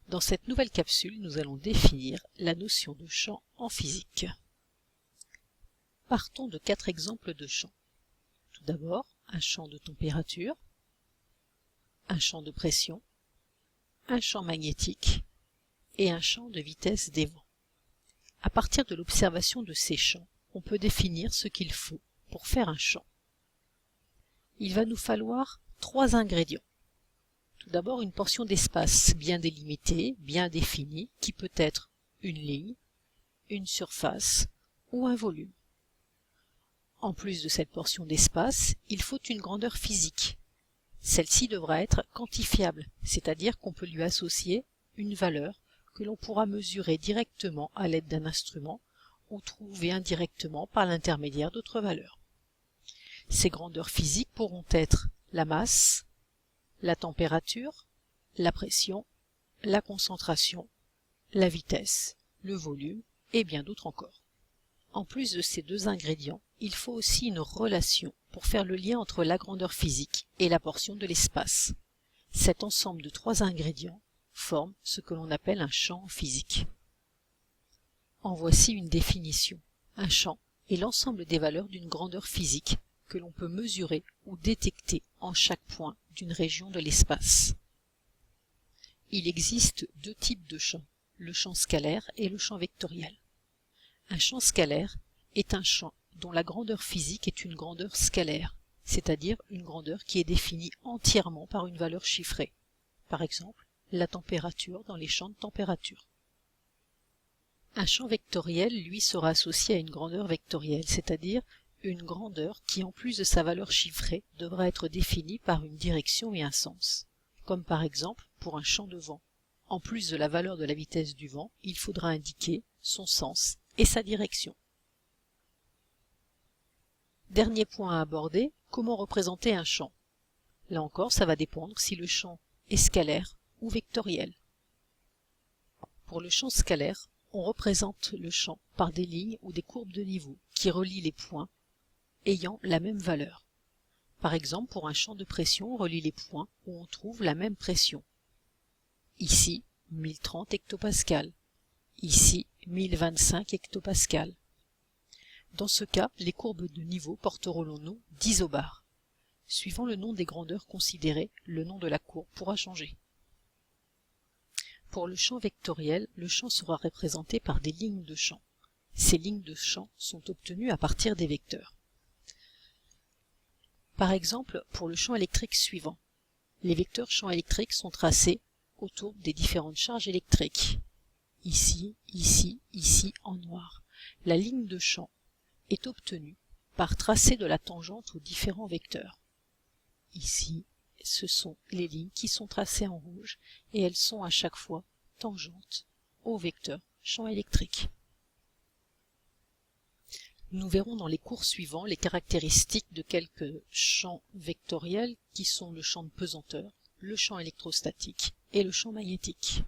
Dans cette nouvelle capsule, nous allons définir la notion de champ en physique. Partons de 4 exemples de champs. Tout d'abord, un champ de température, un champ de pression, un champ magnétique et un champ de vitesse des vents. À partir de l'observation de ces champs, on peut définir ce qu'il faut pour faire un champ. Il va nous falloir 3 ingrédients. Tout d'abord, une portion d'espace bien délimitée, bien définie, qui peut être une ligne, une surface ou un volume. En plus de cette portion d'espace, il faut une grandeur physique. Celle-ci devra être quantifiable, c'est-à-dire qu'on peut lui associer une valeur que l'on pourra mesurer directement à l'aide d'un instrument ou trouver indirectement par l'intermédiaire d'autres valeurs. Ces grandeurs physiques pourront être la masse, la température, la pression, la concentration, la vitesse, le volume et bien d'autres encore. En plus de ces 2 ingrédients, il faut aussi une relation pour faire le lien entre la grandeur physique et la portion de l'espace. Cet ensemble de 3 ingrédients forme ce que l'on appelle un champ en physique. En voici une définition. Un champ est l'ensemble des valeurs d'une grandeur physique que l'on peut mesurer ou détecter en chaque point d'une région de l'espace. Il existe 2 types de champs, le champ scalaire et le champ vectoriel. Un champ scalaire est un champ dont la grandeur physique est une grandeur scalaire, c'est-à-dire une grandeur qui est définie entièrement par une valeur chiffrée. Par exemple, la température dans les champs de température. Un champ vectoriel, lui, sera associé à une grandeur vectorielle, c'est-à-dire une grandeur qui, en plus de sa valeur chiffrée, devra être définie par une direction et un sens. Comme par exemple pour un champ de vent. En plus de la valeur de la vitesse du vent, il faudra indiquer son sens et sa direction. Dernier point à aborder, comment représenter un champ? Là encore, ça va dépendre si le champ est scalaire ou vectoriel. Pour le champ scalaire, on représente le champ par des lignes ou des courbes de niveau qui relient les points ayant la même valeur. Par exemple, pour un champ de pression, on relie les points où on trouve la même pression. Ici, 1030 hectopascales. Ici, 1025 hectopascales. Dans ce cas, les courbes de niveau porteront le nom d'isobars. Suivant le nom des grandeurs considérées, le nom de la courbe pourra changer. Pour le champ vectoriel, le champ sera représenté par des lignes de champ. Ces lignes de champ sont obtenues à partir des vecteurs. Par exemple, pour le champ électrique suivant, les vecteurs champ électrique sont tracés autour des différentes charges électriques. Ici, ici, ici en noir. La ligne de champ est obtenue par tracé de la tangente aux différents vecteurs. Ici, ce sont les lignes qui sont tracées en rouge et elles sont à chaque fois tangentes au vecteur champ électrique. Nous verrons dans les cours suivants les caractéristiques de quelques champs vectoriels qui sont le champ de pesanteur, le champ électrostatique et le champ magnétique.